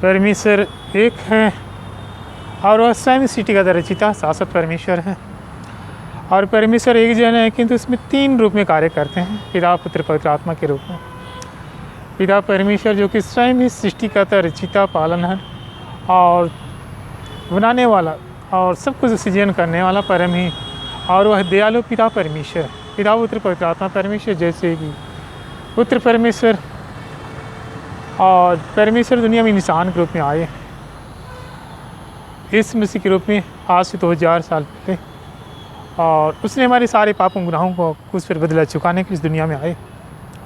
परमेश्वर एक है और वह स्वयं सृष्टि का रचिता शाश्वत परमेश्वर है। और परमेश्वर एक जन है किंतु उसमें तीन रूप में कार्य करते हैं, पिता पुत्र पवित्र आत्मा के रूप में। पिता परमेश्वर जो कि स्वयं ही सृष्टिकर्ता रचिता पालनहार और बनाने वाला और सब कुछ सृजन करने वाला परम ही, और वह दयालु पिता परमेश्वर, पिता पुत्र पवित्र आत्मा परमेश्वर। जैसे कि पुत्र परमेश्वर और परमेश्वर दुनिया में इंसान के रूप में आए इस मसीह के रूप में आज से 2000 साल पहले, और उसने हमारे सारे पापों गुनाहों को कुछ पर बदला चुकाने के लिए इस दुनिया में आए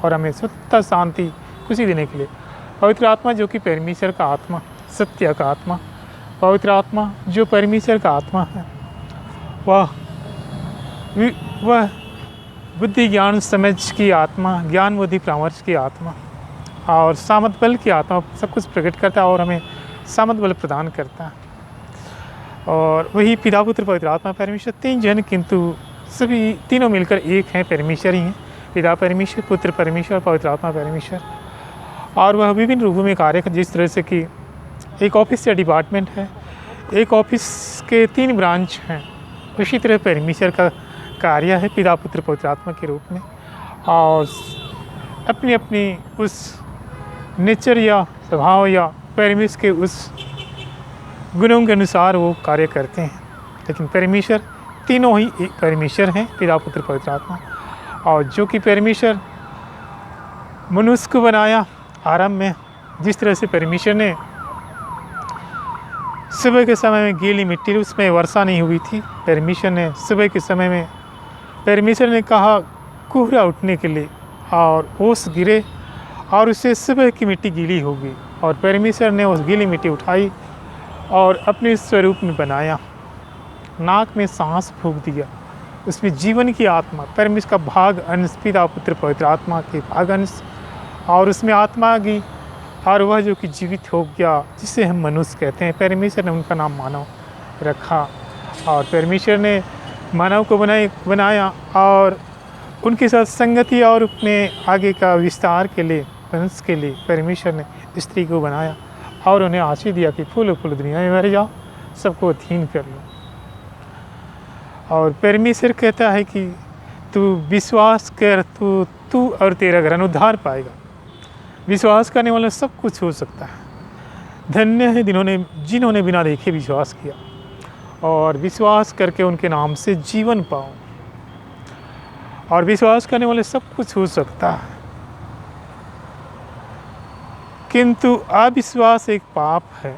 और हमें स्वतः शांति खुशी देने के लिए। पवित्र आत्मा जो कि परमेश्वर का आत्मा, सत्य का आत्मा, पवित्र आत्मा जो परमेश्वर का आत्मा है, वह बुद्धि ज्ञान समझ की आत्मा, ज्ञान बुद्धि परामर्श की आत्मा और सामर्थ बल की आत्मा सब कुछ प्रकट करता है और हमें सामर्थ बल प्रदान करता है। और वही पिता पुत्र पवित्र आत्मा परमेश्वर, तीन जन किंतु सभी तीनों मिलकर एक हैं, परमेश्वर ही हैं। पिता परमेश्वर, पुत्र परमेश्वर, पवित्र आत्मा परमेश्वर। और वह विभिन्न रूपों में कार्य कर, जिस तरह से कि एक ऑफिस या डिपार्टमेंट है, एक ऑफिस के 3 ब्रांच हैं, उसी तरह परमेश्वर का कार्य है पिता पुत्र पवित्र आत्मा के रूप में। और अपनी अपनी उस नेचर या स्वभाव या परमेश्वर के उस गुणों के अनुसार वो कार्य करते हैं। लेकिन परमेश्वर तीनों ही एक परमेश्वर हैं, पिता पुत्र पवित्र आत्मा। और जो कि परमेश्वर मनुष्य को बनाया आरंभ में, जिस तरह से परमेश्वर ने सुबह के समय में गीली मिट्टी, उसमें वर्षा नहीं हुई थी, परमेश्वर ने सुबह के समय में परमेश्वर ने कहा कोहरा उठने के लिए और ओस गिरे और उससे सुबह की मिट्टी गीली हो गई, और परमेश्वर ने उस गीली मिट्टी उठाई और अपने स्वरूप में बनाया, नाक में सांस फूंक दिया, उसमें जीवन की आत्मा, परमेश्वर का भाग अंश, पिता पुत्र पवित्र आत्मा के भाग अंश, और उसमें आत्मा आ गई और वह जो कि जीवित हो गया, जिसे हम मनुष्य कहते हैं। परमेश्वर ने उनका नाम मानव रखा और परमेश्वर ने मानव को बनाया और उनके साथ संगति और अपने आगे का विस्तार के लिए, वंश के लिए परमेश्वर ने स्त्री को बनाया और उन्हें आशीष दिया कि फूलो फूलो दुनिया में भर जाओ, सबको अधीन कर लो। और परमेश्वर कहता है कि तू विश्वास कर, तू और तेरा घर उद्धार पाएगा। विश्वास करने वाला सब कुछ हो सकता है। धन्य है जिन्होंने बिना देखे विश्वास किया और विश्वास करके उनके नाम से जीवन पाओ। और विश्वास करने वाले सब कुछ हो सकता है, किंतु अविश्वास एक पाप है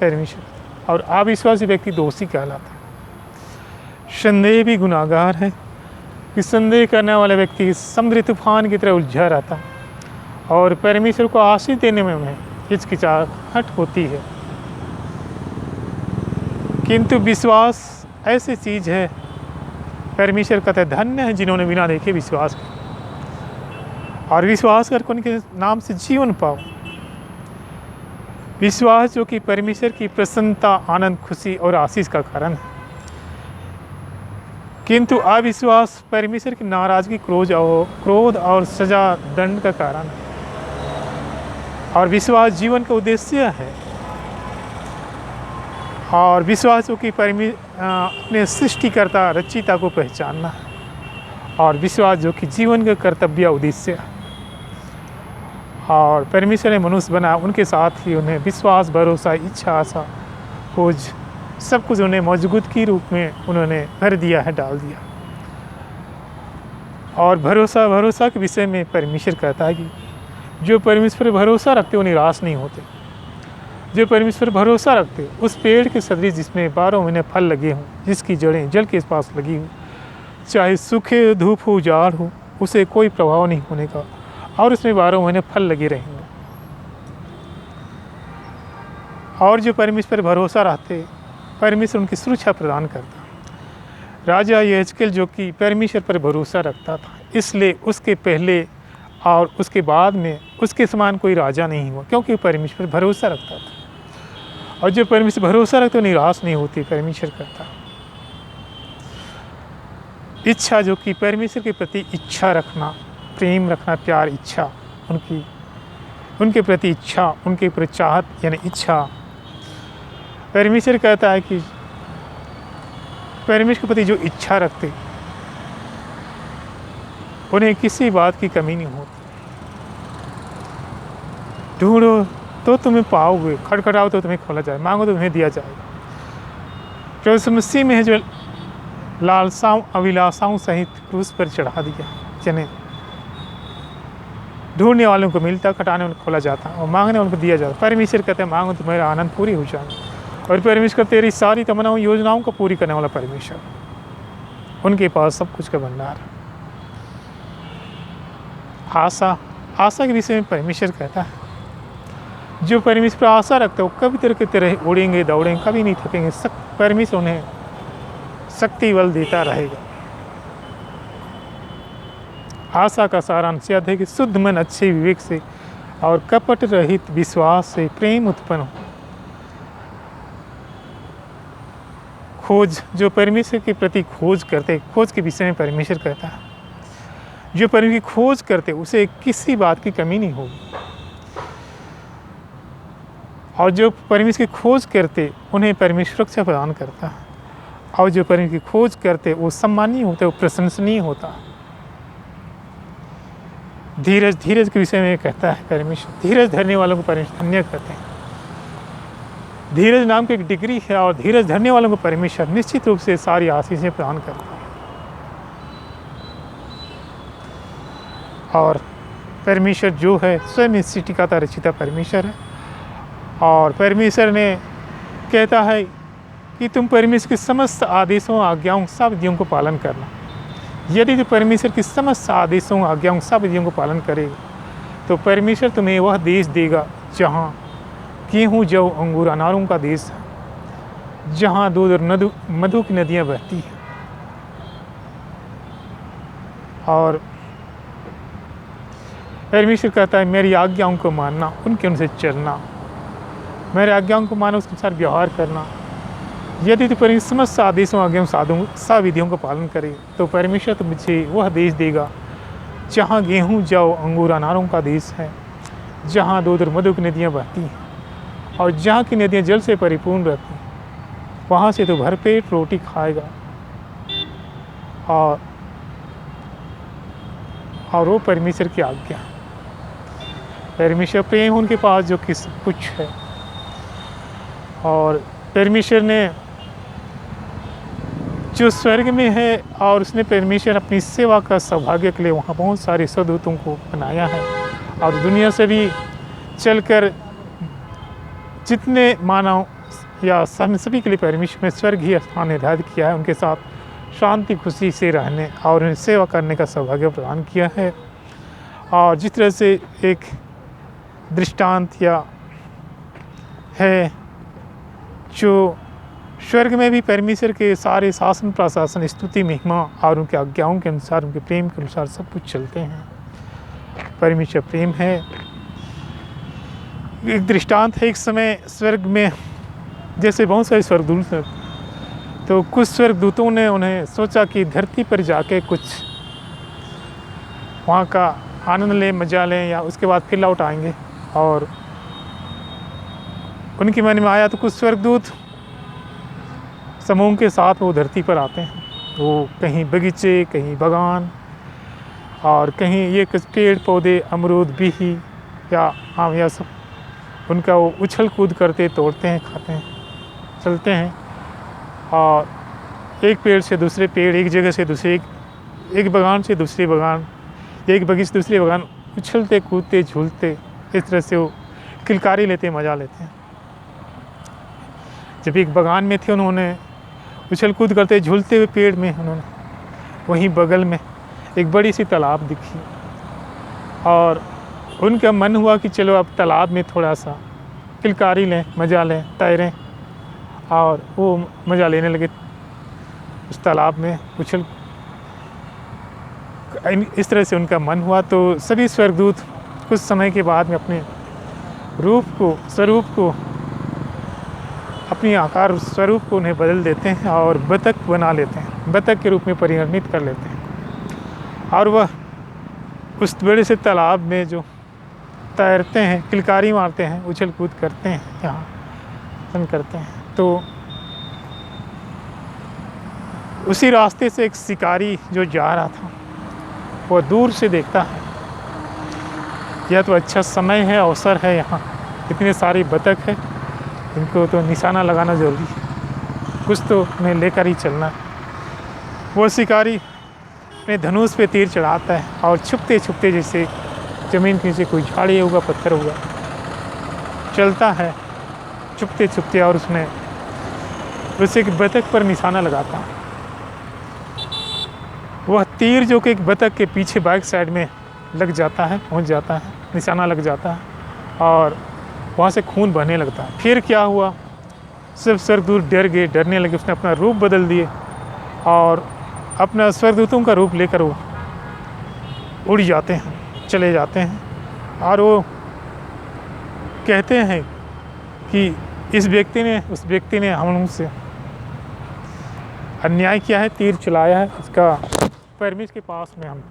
परमेश्वर, और अविश्वासी व्यक्ति दोषी कहलाता है। संदेह भी गुनाहगार है कि संदेह करने वाला व्यक्ति समुद्री तूफान की तरह उलझा रहता है और परमेश्वर को आशीष देने में उन्हें हिचकिचाहट होती है। किंतु विश्वास ऐसी चीज़ है, परमेश्वर कहता है धन्य है जिन्होंने बिना देखे विश्वास किया और विश्वास करके उनके नाम से जीवन पाओ। विश्वास जो कि परमेश्वर की प्रसन्नता, आनंद, खुशी और आशीष का कारण है, किंतु अविश्वास परमेश्वर की नाराजगी, क्रोध और सजा, दंड का कारण है। और विश्वास जीवन का उद्देश्य है। और विश्वास जो कि अपने सृष्टिकर्ता रचिता को पहचानना है, और विश्वास जो कि जीवन का कर्तव्य उद्देश्य है। और परमेश्वर ने मनुष्य बनाया, उनके साथ ही उन्हें विश्वास, भरोसा, इच्छा, आशा, खोज सब कुछ उन्हें मौजूद के रूप में उन्होंने भर दिया है, डाल दिया। और भरोसा के विषय में परमेश्वर कहता है कि जो परमेश्वर पर भरोसा रखते वो निराश नहीं होते। जो परमेश्वर पर भरोसा रखते उस पेड़ के सदृश जिसमें 12 महीने फल लगे हों, जिसकी जड़ें जल के पास लगी हों, चाहे सूखे, धूप हो, जाड़ हो, उसे कोई प्रभाव नहीं होने का, और उसमें 12 महीने फल लगे रहेंगे। और जो परमेश्वर पर भरोसा रखते, परमेश्वर उनकी सुरक्षा प्रदान करता। राजा यहेजकेल जो कि परमेश्वर पर भरोसा रखता था, इसलिए उसके पहले और उसके बाद में उसके समान कोई राजा नहीं हुआ, क्योंकि परमेश्वर पर भरोसा रखता था। और जो परमेश्वर पर भरोसा रखते वो निराश नहीं होती, परमेश्वर करता। इच्छा जो कि परमेश्वर के प्रति इच्छा रखना, प्रेम रखना, प्यार, इच्छा उनकी उनके प्रति इच्छा, उनके प्रति चाहत यानी इच्छा। परमेश्वर कहता है कि परमेश्वर के प्रति जो इच्छा रखते उन्हें किसी बात की कमी नहीं होती। ढूंढो तो तुम्हें पाओगे, खटखटाओ तो तुम्हें खोला जाए, मांगो तो तुम्हें दिया जाएगा। प्रभु मसीह में है जो लालसाओं अभिलाषाओं सहित क्रूस पर चढ़ा दिया, जिन्हें ढूंढने वालों को मिलता, खटाने वालों को खोला जाता और मांगने वालों को दिया जाता। परमेश्वर कहते हैं मांगो तो मेरा आनंद पूरी हो जाए। और परमेश्वर तेरी सारी तमन्नाओं योजनाओं को पूरी करने वाला परमेश्वर, उनके पास सब कुछ का भंडार। आशा के विषय में परमेश्वर कहता है जो परमेश्वर पर आशा रखते हो कभी तरह के तरह उड़ेंगे दौड़ेंगे, कभी नहीं थकेंगे। परमेश्वर उन्हें शक्ति बल देता रहेगा। आशा का सारांश यह है कि शुद्ध मन अच्छे विवेक से और कपट रहित विश्वास से प्रेम उत्पन्न हो। खोज, जो परमेश्वर के प्रति खोज करते, खोज के विषय में परमेश्वर कहता है जो परमेश्वर की खोज करते उसे किसी बात की कमी नहीं होगी। और जो परमेश्वर की खोज करते उन्हें परमेश्वर सुरक्षा प्रदान करता है। और जो परमेश्वर की खोज करते वो सम्मानीय होता है, वो प्रशंसनीय होता है। धीरज के विषय में कहता है परमेश्वर, धीरज धरने वालों को परमेश्वर धन्य कहते हैं। धीरज नाम की एक डिग्री है और धीरज धरने वालों को परमेश्वर निश्चित रूप से सारी आशीषें प्रदान करता है। और परमेश्वर जो है स्वयं सृष्टि का रचिता परमेश्वर है। और परमेश्वर ने कहता है कि तुम परमेश्वर के समस्त आदेशों आज्ञाओं सब विधियों को पालन करना। यदि तुम परमेश्वर की समस्त आदेशों आज्ञाओं सब विधियों को पालन करेगा तो परमेश्वर तुम्हें वह देश देगा जहाँ गेहूँ जौ अंगूर अनारों का देश है, जहाँ दूध और मधु की नदियाँ बहती हैं। और परमेश्वर कहता है मेरी आज्ञाओं को मानना, उनके अनुसार चलना, मेरे आज्ञाओं को मानो, उसके अनुसार व्यवहार करना। यदि तो परमेश्वर समस्त आदेशों आज्ञाओं साधुओं सब विधियों का पालन करे तो परमेश्वर तो मुझे वह देश देगा जहाँ गेहूँ जौ अंगूर अनारों का देश है, जहाँ दूध और मधु की नदियाँ बहती हैं और जहाँ की नदियाँ जल से परिपूर्ण रहती हैं। वहाँ से तो भरपेट रोटी खाएगा। और वो परमेश्वर की आज्ञा, परमेश्वर प्रेम उनके पास जो कि सब कुछ है। और परमेश्वर ने जो स्वर्ग में है और उसने परमेश्वर अपनी सेवा का सौभाग्य के लिए वहाँ बहुत सारे सदूतों को बनाया है। और दुनिया से भी चलकर जितने मानव या सभी के लिए परमेश्वर ने स्वर्ग ही स्थान निर्धारित किया है, उनके साथ शांति खुशी से रहने और उन्हें सेवा करने का सौभाग्य प्रदान किया है। और जिस तरह से एक दृष्टांत या है जो स्वर्ग में भी परमेश्वर के सारे शासन प्रशासन स्तुति महिमा और उनके आज्ञाओं के अनुसार, उनके प्रेम के अनुसार सब कुछ चलते हैं। परमेश्वर प्रेम है। एक दृष्टांत है, एक समय स्वर्ग में जैसे बहुत सारे स्वर्गदूत थे, तो कुछ स्वर्गदूतों ने उन्हें सोचा कि धरती पर जाके कुछ वहाँ का आनंद लें, मजा लें या उसके बाद फिर लौट आएंगे। और उनके मन में आया तो कुछ स्वर्गदूत समूह के साथ वो धरती पर आते हैं। वो कहीं बगीचे, कहीं बागान और कहीं ये कुछ पेड़ पौधे, अमरूद, बिही या आम या सब, उनका वो उछल कूद करते, तोड़ते हैं, खाते हैं, चलते हैं। और एक पेड़ से दूसरे पेड़, एक जगह से दूसरे, एक बागान से दूसरे बागान, एक बगीचे से दूसरे बागान, उछलते कूदते झूलते, इस तरह से वो किलकारी लेते, मज़ा लेते हैं। जब एक बागान में थे, उन्होंने उछल कूद करते झूलते हुए पेड़ में उन्होंने वहीं बगल में एक बड़ी सी तालाब दिखी और उनका मन हुआ कि चलो अब तालाब में थोड़ा सा किलकारी लें, मज़ा लें, तैरें। और वो मज़ा लेने लगे उस तालाब में उछल। इस तरह से उनका मन हुआ तो सभी स्वर्गदूत कुछ समय के बाद में अपने स्वरूप को अपनी आकार स्वरूप को उन्हें बदल देते हैं और बतख बना लेते हैं, बतख के रूप में परिवर्तित कर लेते हैं। और वह उस बड़े से तालाब में जो तैरते हैं, किलकारी मारते हैं, उछल कूद करते हैं, यहाँ पसंद करते हैं। तो उसी रास्ते से एक शिकारी जो जा रहा था वो दूर से देखता है, यह तो अच्छा समय है, अवसर है, यहाँ इतने सारे बतख है, इनको तो निशाना लगाना ज़रूरी है, कुछ तो उन्हें लेकर ही चलना है। वो शिकारी अपने धनुष पे तीर चढ़ाता है और छुपते छुपते जैसे ज़मीन के नीचे कोई झाड़ी होगा, पत्थर होगा, चलता है छुपते छुपते और उसमें उसे एक बतख पर निशाना लगाता है। वह तीर जो कि एक बतख के पीछे बैक साइड में लग जाता है, पहुंच जाता है, निशाना लग जाता है और वहाँ से खून बहने लगता है। फिर क्या हुआ, सब स्वर्गदूत डर गए, डरने लगे, उसने अपना रूप बदल दिए और अपना स्वर्गदूतों का रूप लेकर वो उड़ जाते हैं, चले जाते हैं। और वो कहते हैं कि इस व्यक्ति ने, उस व्यक्ति ने हम लोगों से अन्याय किया है, तीर चलाया है, इसका परमिश के पास में हम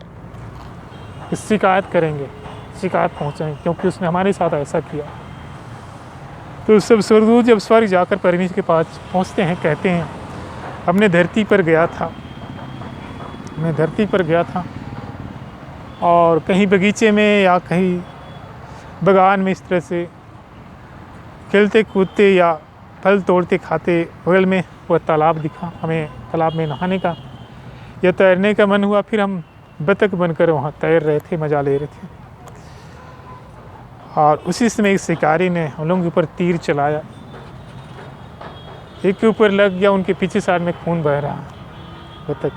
शिकायत करेंगे, शिकायत पहुँचाएंगे, क्योंकि उसने हमारे साथ ऐसा किया। तो सब स्वर्गदूत जब स्वर्ग जाकर परमिश के पास पहुँचते हैं, कहते हैं अपने धरती पर गया था, मैं धरती पर गया था और कहीं बगीचे में या कहीं बागान में इस तरह से खेलते कूदते या फल तोड़ते खाते बगल में वह तालाब दिखा, हमें तालाब में नहाने का या तैरने का मन हुआ, फिर हम बतख बनकर वहाँ तैर रहे थे, मज़ा ले रहे थे। और उसी समय एक शिकारी ने हम लोगों के ऊपर तीर चलाया, एक के ऊपर लग गया, उनके पीछे साइड में खून बह रहा है, बतख।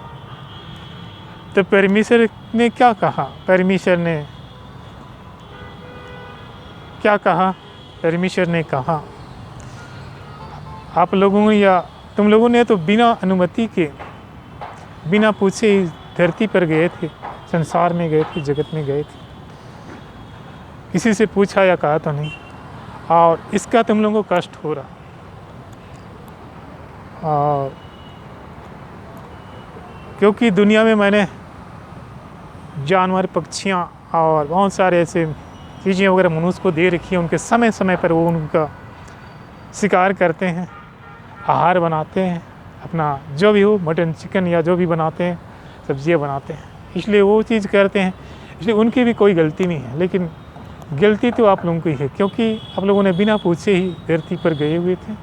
तो परमेश्वर ने क्या कहा, परमेश्वर ने क्या कहा, परमेश्वर ने कहा आप लोगों या तुम लोगों ने तो बिना अनुमति के, बिना पूछे ही धरती पर गए थे, संसार में गए थे, जगत में गए थे, किसी से पूछा या कहा तो नहीं, और इसका तुम लोगों को कष्ट हो रहा। और क्योंकि दुनिया में मैंने जानवर, पक्षियाँ और बहुत सारे ऐसे चीज़ें वगैरह मनुष्य को दे रखी है, उनके समय समय पर वो उनका शिकार करते हैं, आहार बनाते हैं, अपना जो भी हो, मटन चिकन या जो भी बनाते हैं, सब्जियां बनाते हैं, इसलिए वो चीज़ करते हैं, इसलिए उनकी भी कोई गलती नहीं है। लेकिन गलती तो आप लोगों की है, क्योंकि आप लोगों ने बिना पूछे ही धरती पर गए हुए थे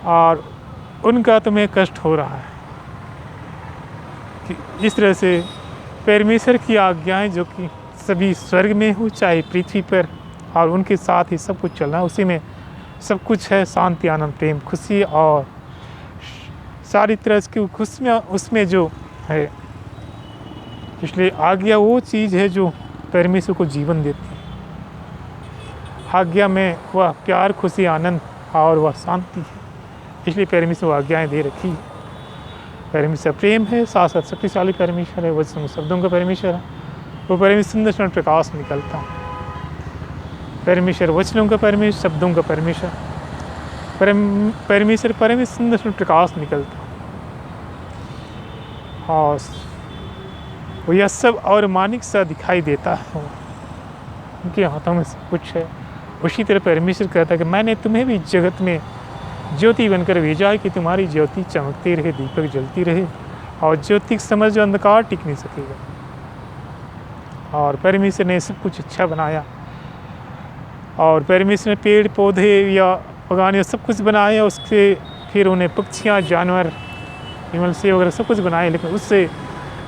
और उनका तुम्हें कष्ट हो रहा है कि इस तरह से परमेश्वर की आज्ञाएं जो कि सभी स्वर्ग में हो चाहे पृथ्वी पर, और उनके साथ ही सब कुछ चलना, उसी में सब कुछ है, शांति, आनंद, प्रेम, खुशी और सारी तरह की खुशियाँ उसमें जो है। इसलिए आज्ञा वो चीज़ है जो परमेश्वर को जीवन देती है। आज्ञा में वह प्यार, खुशी, आनंद और वह शांति है, इसलिए परमेश्वर आज्ञाएं दे रखी है। परमेश्वर प्रेम है, साथ साथ शक्तिशाली परमेश्वर है, वचन शब्दों का परमेश्वर है, वो परमेश्वर सुंदर सुंदर प्रकाश निकलता है। परमेश्वर वचनों का परमेश्वर, शब्दों का परमेश्वर, परमेश्वर परमेश्वर सुंदर सुंदर प्रकाश निकलता और वो यह सब और मानिक सा दिखाई देता है, उनके हाथों में सब कुछ है। उसी तरह परमेश्वर कहता है कि मैंने तुम्हें भी जगत में ज्योति बनकर भेजा है कि तुम्हारी ज्योति चमकती रहे, दीपक जलती रहे, और ज्योति समझ जो अंधकार टिक नहीं सकेगा। और परमेश्वर ने सब कुछ अच्छा बनाया, और परमेश्वर ने पेड़ पौधे या बगान सब कुछ बनाया, उसके फिर उन्हें पक्षियाँ, जानवर, हिमल से वगैरह सब कुछ बनाए, लेकिन उससे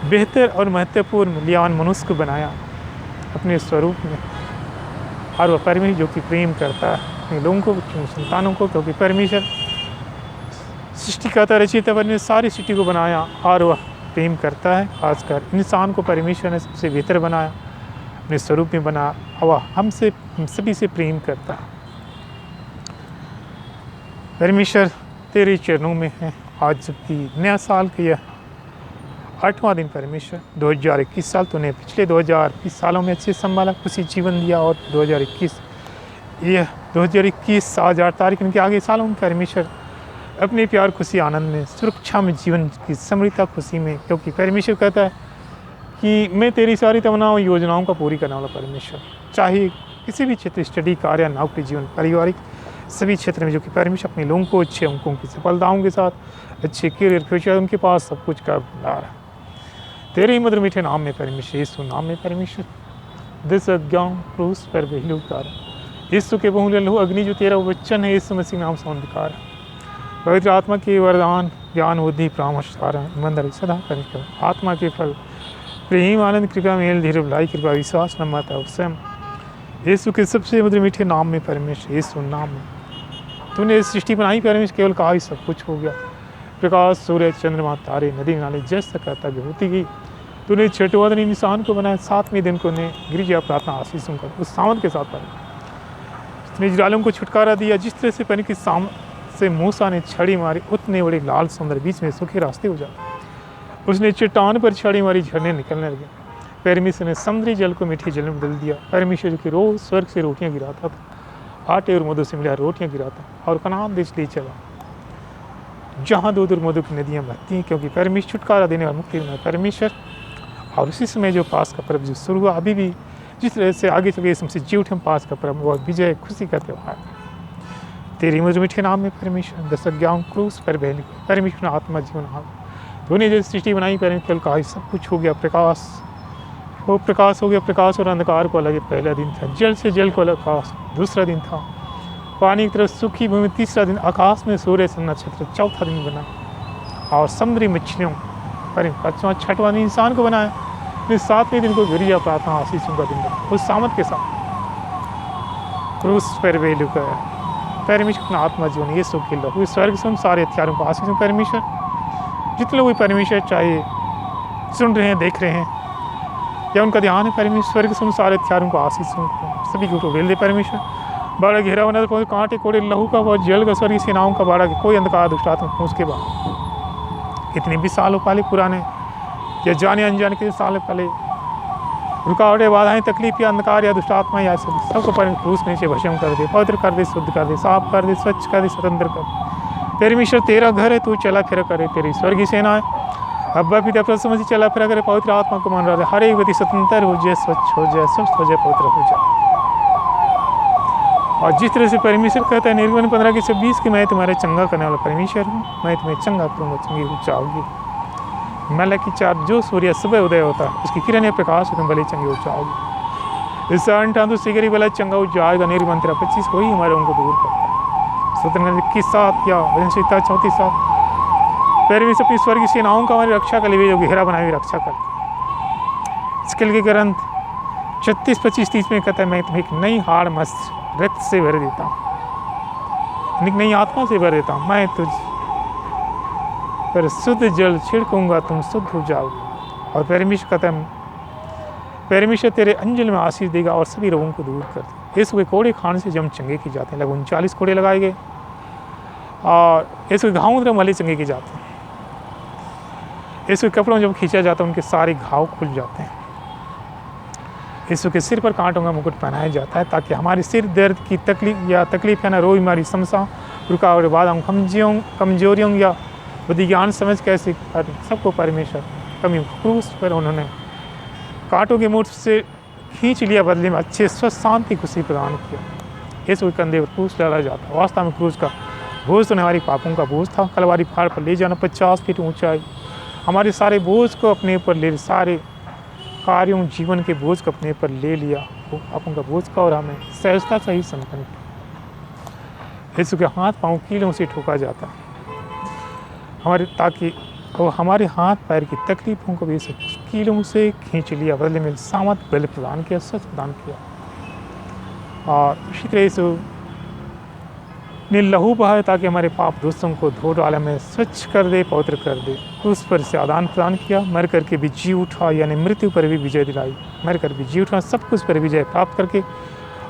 बेहतर और महत्वपूर्ण मूल्यवान मनुष्य को बनाया अपने स्वरूप में। और वह परमेश्वर जो कि प्रेम करता है अपने लोगों को, संतानों को, क्योंकि परमेश्वर सृष्टिकर्ता, रचयिता, परमेश्वर सारी सृष्टि को बनाया और वह प्रेम करता है। खासकर इंसान को परमेश्वर ने सबसे बेहतर बनाया, अपने स्वरूप में बना, वह हम सभी से प्रेम करता है। परमेश्वर तेरे चरणों में है। आज जबकि नया साल का यह 8वां दिन, परमेश्वर 2021 साल तूने पिछले 2020 सालों में अच्छे संभाला, खुशी जीवन दिया, और 2021 आज 8 तारीख के आगे सालों में परमेश्वर अपने प्यार, खुशी, आनंद में, सुरक्षा में, जीवन की समृद्धता, खुशी में, क्योंकि परमेश्वर कहता है कि मैं तेरी सारी तमन्नाओं, योजनाओं का पूरी करने वाला परमेश्वर चाहे किसी भी क्षेत्र, स्टडी, कार्य, नौकरी, जीवन, पारिवारिक, सभी क्षेत्र में जो कि परमेश्वर अपने लोगों को अच्छे अंकों की सफलताओं के साथ अच्छे करियर फ्यूचर, उनके पास सब कुछ का भंडार है। तेरे ही मधुर मीठे नाम में परमेश्वर, यीशु नाम में परमेश्वर, दिस अज्ञान क्रूस पर बेहलू उतारा, यीशु के बहुमूल्य लहू अग्नि जो तेरा वचन है, यीशु मसीह नाम से अंधकार है। पवित्र आत्मा के वरदान, ज्ञान, बुद्धि, परामर्श, ईमानदारी, सदा कर आत्मा के फल, प्रेम, आनंद, कृपा, मेल, धीरज, भलाई, कृपा, विश्वास, नम्रता और संयम, यीशु के सबसे मधुर मीठे नाम में परमेश्वर, यीशु नाम में। तूने सृष्टि बनाई परमेश्वर, केवल कहा ही सब कुछ हो गया। प्रकाश, सूर्य, चंद्रमा, तारे, नदी, नाले, जस तक कर्तव्य होती गई। तूने छठवें दिन इंसान को बनाया, 7वें दिन को ने गिरिजा प्रार्थना आशीषों का उस सामंत के साथ पाया। तूने इजराइलियों को छुटकारा दिया, जिस तरह से पहले की से मूसा ने छड़ी मारी, उतने बड़े लाल समुद्र बीच में सूखे रास्ते हो जाते। उसने चट्टान पर छड़ी मारी, झरने निकलने लगे। परमेश्वर ने समुद्री जल को मीठे जल में बदल दिया। परमेश्वर की रोज स्वर्ग से रोटियां गिराता था, आटे और मधु से मिला रोटियां गिराता और कनान देश ले चला, जहाँ दूध और मधु की नदियाँ बहती हैं, क्योंकि परमेश्वर छुटकारा देने वाला मुक्ति देने वाला परमेश्वर। और उसी समय जो पास का पर्व जो शुरू हुआ, अभी भी जिस तरह से आगे चल के इसमें जी उठे पास का पर्व, वह विजय खुशी का त्यौहार। तेरी मधुर मीठे नाम में परमेश्वर, दस अज्ञान क्रूस पर बहन परमेश्वर आत्मा जीवन आग। तूने जो सृष्टि बनाई परमेश्वर, कहा सब कुछ हो गया, प्रकाश वो प्रकाश हो गया। प्रकाश और अंधकार को अलग पहला दिन था, जल से जल को अलग आकाश दूसरा दिन था, पानी की तरफ सूखी भूमि तीसरा दिन, आकाश में सूर्य से नक्षत्र चौथा दिन बना, और समुद्री मछलियों पर पाँचवां छठवां दिन इंसान को बनाया। फिर 7वें दिन को गिरिजा प्रार्थना आशीषों का दिन बना, उस सामत के साथ क्रूस पर बेलू का परमेश्वर आत्मा जीवन, ये सुख खिल हुई स्वर्ग से उन सारे हथियारों को आशीषों परमेश्वर। जितने लोग परमेश्वर चाहे सुन रहे हैं, देख रहे हैं, या उनका ध्यान है परमेश्वर, स्वर्ग से उन सारे हथियारों को आशीषों को सभी को बेल दे परमेश्वर। बड़ा घेरा होना तो कांटे कोड़े लहू का, बहुत जल का, स्वर्ग सेनाओं का बाड़ा, कोई अंधकार दुष्टात्मा उसके बाद। इतने भी सालों पहले पुराने या जाने अनजाने के सालों पहले रुकावटें, बाधाएं, तकलीफ या अंधकार या दुष्टात्मा या सबको पर क्रूस नीचे भस्म कर दे, पवित्र कर दे, शुद्ध कर दे, साफ कर दे, स्वच्छ कर दे, स्वतंत्र कर। परमेश्वर तेरा घर है, तू चला फिरा करे, तेरी स्वर्गीय सेना है। अब्बा पिता प्रभु मसीह चला फिरा करे, पवित्र आत्मा को मान रहा है, हर एक व्यक्ति स्वतंत्र हो जाए, स्वच्छ हो जाए, स्वस्थ हो जाए, पवित्र हो जाए। और जिस तरह से परमेश्वर कहता है निर्गमन 15:26 कि मैं तुम्हारे चंगा करने वाला परमेश्वर हूँ, मैं तुम्हें चंगा करूँगा, चंगी हो जाओगी। मलाकी 4, जो सूर्य सुबह उदय होता है उसकी किरण या प्रकाश तुम भले चंगे हो जाओगे। इस तो शीघ्र भला चंगा हो जाएगा। निर्गमन 13:25 को ही हमारे उनको दूर करता है। स्वतंत्र 21:7 या वचनशीलता 34:7 परमेश्वर अपनी स्वर्गीय सेनाओं का हमारी रक्षा कर लिए, जो घेरा बनाए हुए रक्षा करते। स्किल के ग्रंथ 36:25-30 में कहता है मैं तुम्हें एक नई हाड़ मस्त रक्त से भर देता हूँ, एक नई आत्मा से भर देता हूँ, मैं तुझ पर शुद्ध जल छिड़कूंगा, तुम शुद्ध हो जाओगे। और परमेश्वर कहता है परमेश्वर तेरे अंजल में आशीष देगा और सभी रोगों को दूर कर दे। यीशु के कोड़े खाने से जब चंगे की जाते हैं, लगभग 39 कोड़े लगाए गए, और यीशु के घावों तरह मले चंगे किए जाते हैं। यीशु के कपड़ों जब खींचा जाता है उनके सारे घाव खुल जाते हैं। यीशु के सिर पर कांटों का मुकुट पहनाया जाता है, ताकि हमारे सिर दर्द की तकलीफ है ना, रोग, बीमारी, समस्या, रुकावट, बाधाओं, कमजोरियों या बुद्धि ज्ञान समझ कैसे सबको परमेश्वर कमी क्रूस पर उन्होंने कांटों के मुठ से खींच लिया, बदले में अच्छे स्वस्थ शांति खुशी प्रदान किया। यीशु के कंधे पर क्रूस डाला जाता। वास्तव में क्रूस का बोझ तो हमारी पापों का बोझ था। कलवारी पहाड़ पर ले जाना, 50 फीट ऊंचाई, हमारे सारे बोझ को अपने ऊपर ले, सारे कार्यों जीवन के बोझ को अपने ऊपर ले लिया, वो पापों का बोझ का, और हमें सहजता से ही संपन्न किया। यीशु के हाथ पाँव कीलों से ठोका जाता हमारे, ताकि वो हमारे हाथ पैर की तकलीफों को भी कीलों से खींच लिया, बदले में सामत बल प्रदान किया, सच प्रदान किया। और इसी तरह यीशु ने लहू बहाया ताकि हमारे पाप दोस्तों को धो डाला में स्वच्छ कर दे, पवित्र कर दे। क्रूस पर से आदान प्रदान किया, मर करके भी जी उठा, यानी मृत्यु पर भी विजय दिलाई, मर कर भी जी उठा, सब कुछ पर विजय प्राप्त करके,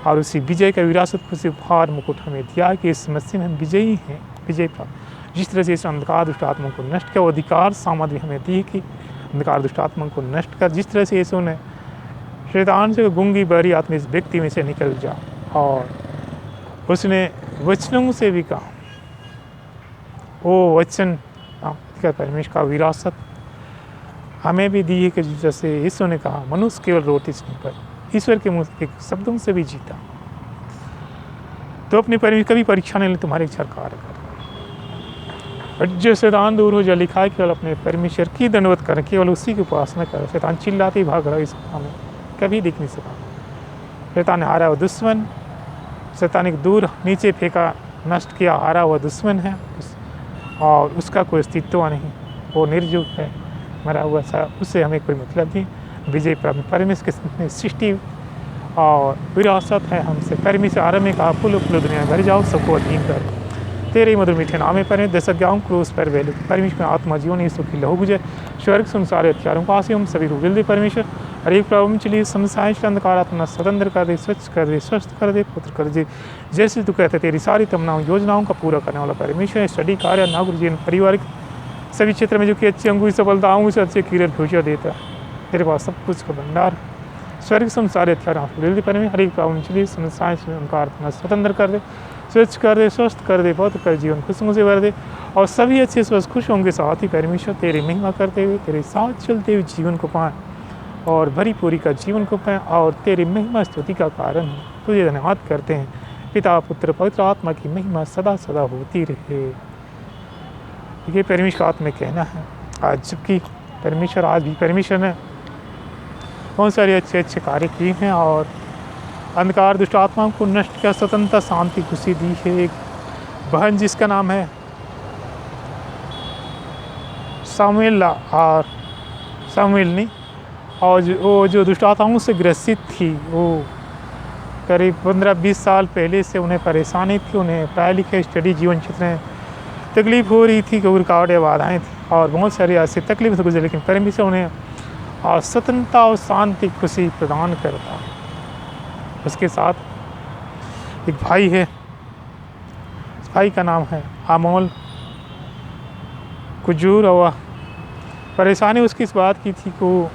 और उसी विजय का विरासत खुशी उपहार मुकुट हमें दिया कि इस मसीह में हम विजयी हैं, विजय प्राप्त। जिस तरह से इस अंधकार दुष्ट आत्मा को नष्ट किया, वो अधिकार सामग्री हमें दी कि अंधकार दुष्ट आत्मा को नष्ट कर। जिस तरह से यीशु ने शैतान से गूंगी बहरी आत्मा इस व्यक्ति में से निकल जा, और उसने वचनों से भी कहा, वो वचन परमेश्वर का विरासत हमें भी दी है कि जैसे यीशु ने कहा मनुष्य केवल रोटी से नहीं पर ईश्वर के मुँह के शब्दों से भी जीता। तो अपने परमेश्वर कभी परीक्षा नहीं ले, तुम्हारे इच्छा कार्य कर। और जो शैतान दूर हो जा, लिखा है केवल अपने परमेश्वर की दंडवत करें, केवल उसी की उपासना करो। शैतान चिल्लाते ही भाग रहा है, इस हमें कभी दिख नहीं सका। शैतान ने हारा हुआ दुश्मन, शैतान एक दूर नीचे फेंका, नष्ट किया, हारा हुआ दुश्मन है और उसका कोई अस्तित्व नहीं, वो निर्जीव है, मरा हुआ सा, उससे हमें कोई मतलब नहीं। विजय परमेश्वर की सृष्टि और विरासत है हमसे। परमेश्वर आरंभ में कहा, फूल फूल दुनिया भर जाओ, सबको अधीन कर। तेरे मधुर मीठे नामे पर दस आज्ञाओं क्रूस पर वेलु। परमेश्वर आत्मा जीवन यीशु की लहू बुझे, स्वर्ग संसार हथियारों को आसे हम सभी को विल दे। परमेश्वर हर एक प्रॉब्लम चलिए संसार अंधकार आत्मा स्वतंत्र कर दे, स्वच्छ कर दे, स्वस्थ कर दे, पुत्र कर दे। जैसे तू कहते तेरी सारी तमन्नाओं योजनाओं का पूरा करने वाला परमेश्वर। स्टडी कार्य नागुर जीवन पारिवारिक सभी क्षेत्र में जो कि अच्छी अंगुई सफलताओं से अच्छे कीरत भविष्य देता है। तेरे पास सब कुछ का भंडार, स्वर्ग संसार हथियार विल दे। परमेश्वर हर एक प्रॉब्लम चलिए संसार अंधकार आत्मा स्वतंत्र कर दे, स्वच्छ कर दे, स्वस्थ कर दे, बहुत कर जीवन खुशियों से भर दे और सभी अच्छे स्वस्थ खुश होंगे। साथ ही परमेश्वर तेरी महिमा करते हुए, तेरे साथ चलते हुए जीवन को पाएँ और भरी पूरी का जीवन को पाएँ और तेरी महिमा स्तुति का कारण हो। तुझे धन्यवाद करते हैं पिता पुत्र पवित्र आत्मा की महिमा सदा सदा होती रहे। ये परमेश्वर आत्मा में कहना है। आज जबकि परमेश्वर आज भी परमेश्वर ने बहुत सारे अच्छे अच्छे कार्य किए हैं और अंधकार दुष्ट आत्माओं को नष्ट किया, स्वतंत्रता शांति खुशी दी है। एक बहन जिसका नाम है सामुएल और वो जो दुष्ट आत्माओं से ग्रसित थी, वो करीब 15-20 साल पहले से उन्हें परेशानी थी। उन्हें पढ़ाई लिखाई स्टडी जीवन क्षेत्र में तकलीफ हो रही थी, रुकावटें बाधाएँ थी और बहुत सारी ऐसी तकलीफ से गुजरे, लेकिन परमेश्वर उन्हें स्वतंत्रता और शांति खुशी प्रदान करता है। उसके साथ एक भाई है, उस भाई का नाम है अमोल कुजूर और परेशानी उसकी इस बात की थी कि वो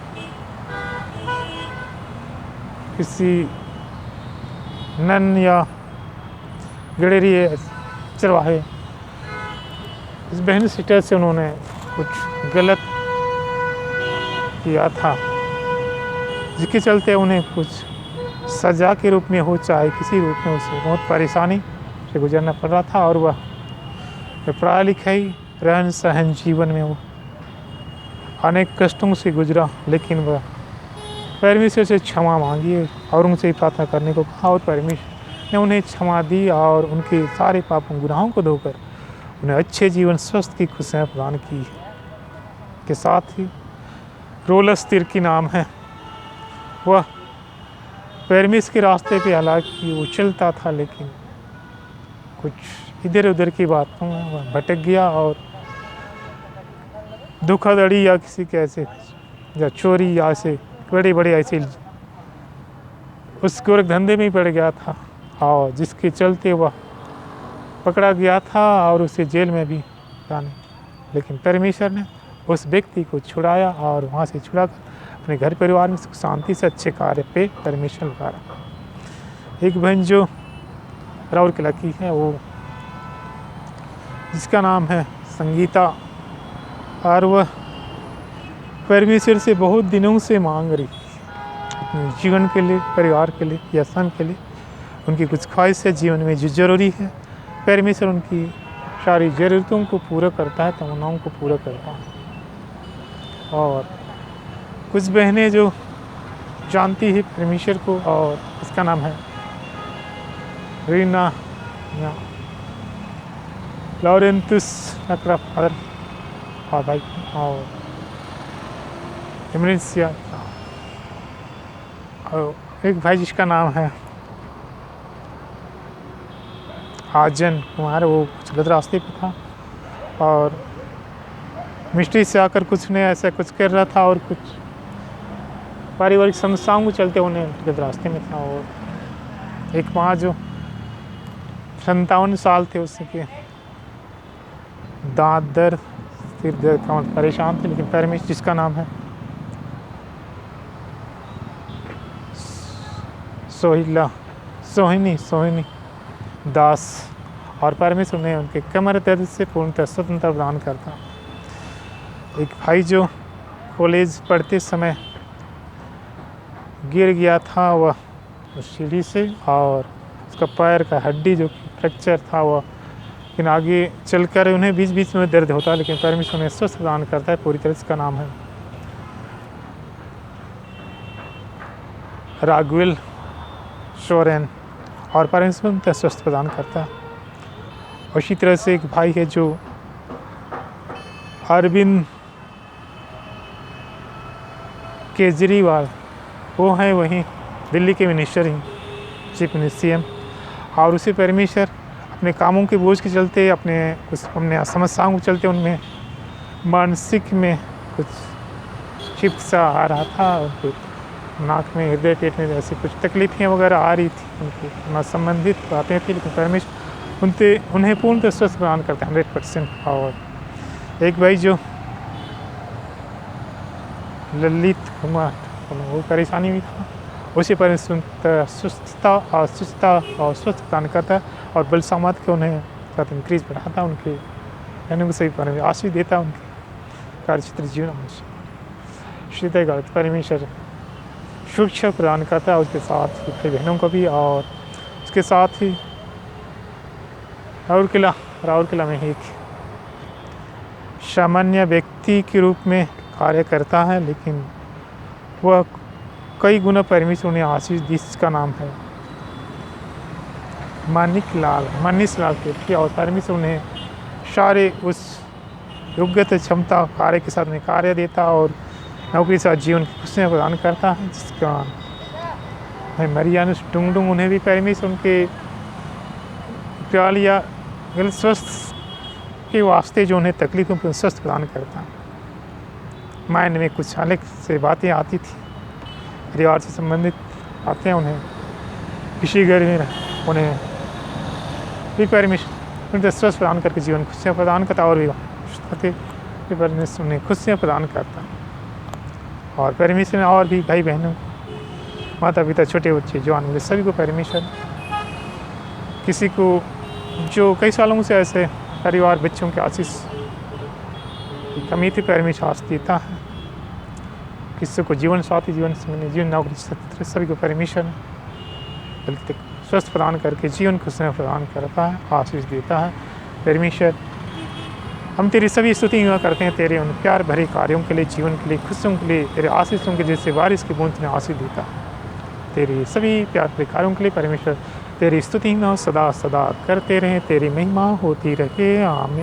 किसी नन या गडेरी चरवाहे इस बहन सिस्टर से उन्होंने कुछ गलत किया था, जिसके चलते उन्हें कुछ सज़ा के रूप में हो चाहे किसी रूप में उसे बहुत परेशानी से गुजरना पड़ रहा था। और वह पढ़ाई लिखाई रहन सहन जीवन में वो अनेक कष्टों से गुजरा, लेकिन वह परमेश्वर से क्षमा मांगी और उनसे प्रार्थना करने को कहा और परमेश्वर ने उन्हें क्षमा दी और उनके सारे पापों गुनाहों को धोकर उन्हें अच्छे जीवन स्वस्थ की खुशियाँ प्रदान की के साथ ही रोलस तिर्की नाम है। वह परमेश्वर के रास्ते पे हालांकि वो चलता था, लेकिन कुछ इधर उधर की बातों में वह भटक गया और धोखाधड़ी या किसी के ऐसे या चोरी या ऐसे बड़े बड़े ऐसे उस गोरख धंधे में ही पड़ गया था और जिसके चलते वह पकड़ा गया था और उसे जेल में भी जाने, लेकिन परमेश्वर ने उस व्यक्ति को छुड़ाया और वहाँ से छुड़ाकर अपने घर परिवार में सुख शांति से अच्छे कार्य पे परमेश्वर लगा रहा। एक बहन जो राउरकेला की है, वो जिसका नाम है संगीता, और वह परमेश्वर से बहुत दिनों से मांग रही अपने जीवन के लिए, परिवार के लिए या सन के लिए। उनकी कुछ ख्वाहिश है जीवन में जो ज़रूरी है, परमेश्वर उनकी सारी ज़रूरतों को पूरा करता है, तमन्नाओं को पूरा करता है। और कुछ बहनें जो जानती है परमेश्वर को, और इसका नाम है रीना लॉरेंटस नकरा फादर और भाई और इमरसिया, और एक भाई जिसका नाम है आजन कुमार, वो कुछ गलत रास्ते पे था और मिस्ट्री से आकर कुछ ने ऐसा कुछ कर रहा था और कुछ पारिवारिक समस्याओं को चलते उन्हें गलत रास्ते में था। और एक माँ जो 57 साल थे, उसके दांत दर्द सिर दर्द का परेशान थे, लेकिन परमेश्वर जिसका नाम है सोहिनी दास, और परमेश्वर ने उनके कमर दर्द से पूर्णतः स्वतंत्रता प्रदान करता। एक भाई जो कॉलेज पढ़ते समय गिर गया था वह उस सीढ़ी से, और उसका पैर का हड्डी जो फ्रैक्चर था वह, लेकिन आगे चलकर उन्हें बीच बीच में दर्द होता है, लेकिन परमेश्वर उन्हें स्वस्थ प्रदान करता है पूरी तरह से। इसका नाम है राघवेल शोरेन, और परमेश्वर उन्हें स्वस्थ प्रदान करता है। उसी तरह से एक भाई है जो अरविंद केजरीवाल, वो है वहीं दिल्ली के मिनिस्टर ही, चीफ मिनिस्टर, और उसे परमेश्वर अपने कामों के बोझ के चलते, अपने समस्याओं के चलते उनमें मानसिक में कुछ क्षिप्त सा आ रहा था, उनके नाक में, हृदय पेट में ऐसी कुछ तकलीफें वगैरह आ रही थी, उनकी संबंधित बातें थी, लेकिन परमेश्वर उन्हें पूर्णतः स्वस्थ प्रदान करते हैं 100%। और एक भाई जो ललित कुमार, वो परेशानी भी था, उसी पर सुस्तता और स्वस्थ प्रदान करता है, और बल सामर्थ के उन्हें साथ इंक्रीज बढ़ाता, उनके कहने को सही पर आशीष देता, उनके कार्यक्षेत्र जीवन में श्रीदय गलत परमेश्वर सुरक्षा प्रदान करता है उसके साथ ही भाई बहनों को भी। और उसके साथ ही राउरकेला में एक सामान्य व्यक्ति के रूप में कार्य करता है, लेकिन वह कई गुना परमेश्वर उन्हें आशीष दी, जिसका नाम है मनीष लाल के, और परमेश्वर उन्हें सारे उस योग्यता क्षमता कार्य के साथ में कार्य देता, और नौकरी के साथ जीवन की खुशियाँ प्रदान करता है, जिसका है मरियानुस डुंगडुंग। उन्हें भी परमेश्वर उनके प्याल या गलत स्वस्थ के वास्ते जो उन्हें तकलीफों को स्वस्थ प्रदान करता है। माइंड में कुछ अलग से बातें आती थी, परिवार से संबंधित आते हैं, उन्हें किसी घर में उन्हें भी परमेश्वर उन्हें स्वस्थ प्रदान करके जीवन खुशियाँ प्रदान करता, और भी परमेश्वर उन्हें खुशियाँ प्रदान करता। और परमेश्वर में और भी भाई बहनों, माता पिता, छोटे बच्चे, जवान बूढ़े, सभी को परमेश्वर, किसी को जो कई सालों से ऐसे परिवार बच्चों के आशीष की कमी थी, परमेश्वर आशीष देता है। किसी को जीवन साथी, जीवन नौकरी, सभी को परमेश्वर बल्कि स्वस्थ प्रदान करके जीवन खुशियाँ प्रदान करता है, आशीष देता है। परमेश्वर, हम तेरी सभी स्तुति हुआ करते हैं, तेरे उन प्यार भरे कार्यों के लिए, जीवन के लिए, खुशियों के लिए, तेरे आशीषों के जैसे बारिश की बूंद ने आशीष देता है। तेरे सभी प्यार भरे कार्यों के लिए परमेश्वर तेरी स्तुति सदा सदा करते रहें, तेरी महिमा होती रहे। आमीन।